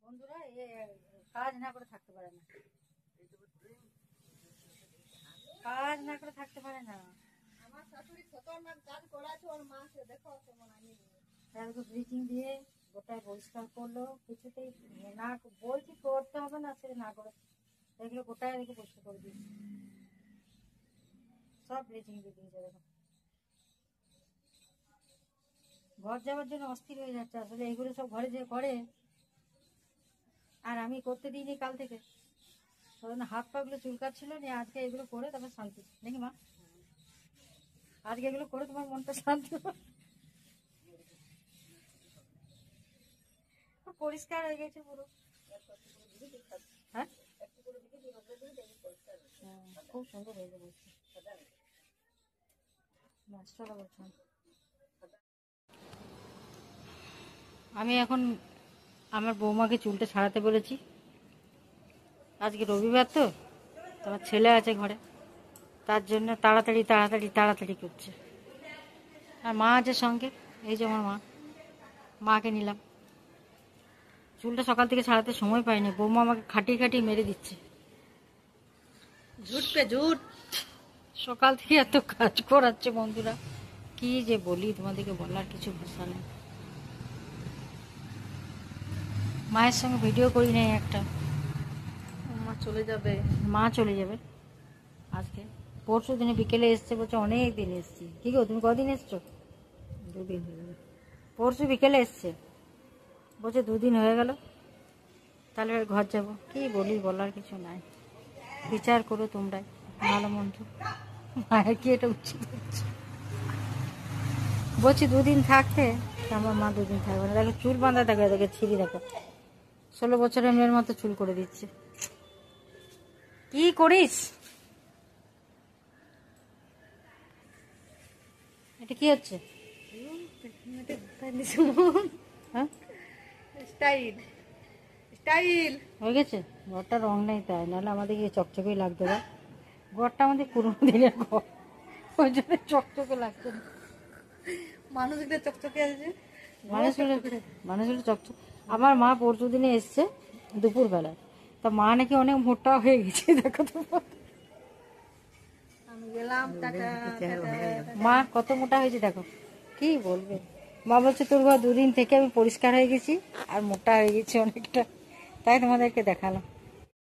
বন্ধুরা কাজ না করে থাকতে পারে না, কাজ না করে থাকতে পারে না। আমার শাশুড়ি খতরনাক কাজ করাছে ওর মাকে, দেখো কেমন আমি ব্লিচিং দিয়ে গোটায় পরিষ্কার করলো, কিছুতেই না বলছি করতে হবে না, সে না করে এগুলো গোটায় রেখে পরিষ্কার করে দিয়েছি, সব ব্লিচিং দিয়ে দিয়েছে। দেখো ঘর যাওয়ার জন্য অস্থির হয়ে যাচ্ছে আসলে, এগুলো সব ঘরে যে করে আর আমি করতে দিইনি কাল থেকে, হাত পা গুলো চুলকাচ্ছিল নিয়ে আজকে এগুলো করে তারপর শান্তি নাকি মা, আজকে এগুলো করে তোমার মনটা শান্তি পরিষ্কার হয়ে গেছে পুরো। হ্যাঁ খুব সুন্দর হয়ে যাবে। আমি এখন আমার বৌমাকে চুলটা ছাড়াতে বলেছি, আজকে রবিবার তো, তোমার ছেলে আছে ঘরে, তার জন্য তাড়াতাড়ি তাড়াতাড়ি তাড়াতাড়ি করছে। আর মা আছে সঙ্গে, এই যে আমার মাকে নিলাম। চুলটা সকাল থেকে ছাড়াতে সময় পাইনি, বৌমা আমাকে খাটিয়ে খাটিয়ে মেরে দিচ্ছে, ঝুট পে ঝুট। সকাল থেকে এত কাজ করাচ্ছে বন্ধুরা, কি যে বলি তোমাদেরকে, বলার কিছু ভাষা নেই। মায়ের সঙ্গে ভিডিও করি নাই একটা, মা চলে যাবে, মা চলে যাবে আজকে, পরশু দিনে বিকেলে এসছে, বলছে অনেক দিন এসছি। কি গো তুমি কদিন এসছো? 2 দিন হয়ে গেল। পরশু বিকেলে এসছে, বলছে 2 দিন হয়ে গেল, তাহলে ঘর যাব। কি বলি, বলার কিছু নাই, বিচার করো তোমরাই ভালো মন্দ। মায়ের কি এটা উচিত হচ্ছে? বলছি 2 দিন থাকতে, আমার মা 2 দিন থাকবে না। দেখো চুল বাঁধা, দেখো এদিকে ছিঁড়ি, দেখো 16 বছরের মেয়ের মতো চুল করে দিচ্ছে। কি করিস? এটা কি হচ্ছে? হ্যাঁ স্টাইল স্টাইল হয়ে গেছে। ঘরটা রং নেই তাই, নাহলে আমাদের গিয়ে চকচকেই লাগতো। ঘরটা আমাদের পুরোনো দিনের ঘর, ওই জন্য চকচকে লাগতো না। মানুষগুলো চকচকে আছে, মানুষগুলো চকচক। আমার মা পরশু দিনে এসছে দুপুর বেলায়, তা মা নাকি অনেক মোটা হয়ে গেছে। দেখো তো আমি গেলাম, টাটা মা কত মোটা হয়েছে দেখো, কি বলবে। মা বলছে তোর ঘর 2 দিন থেকে আমি পরিষ্কার হয়ে গেছি আর মোটা হয়ে গেছি অনেকটা, তাই তোমাদেরকে দেখালাম।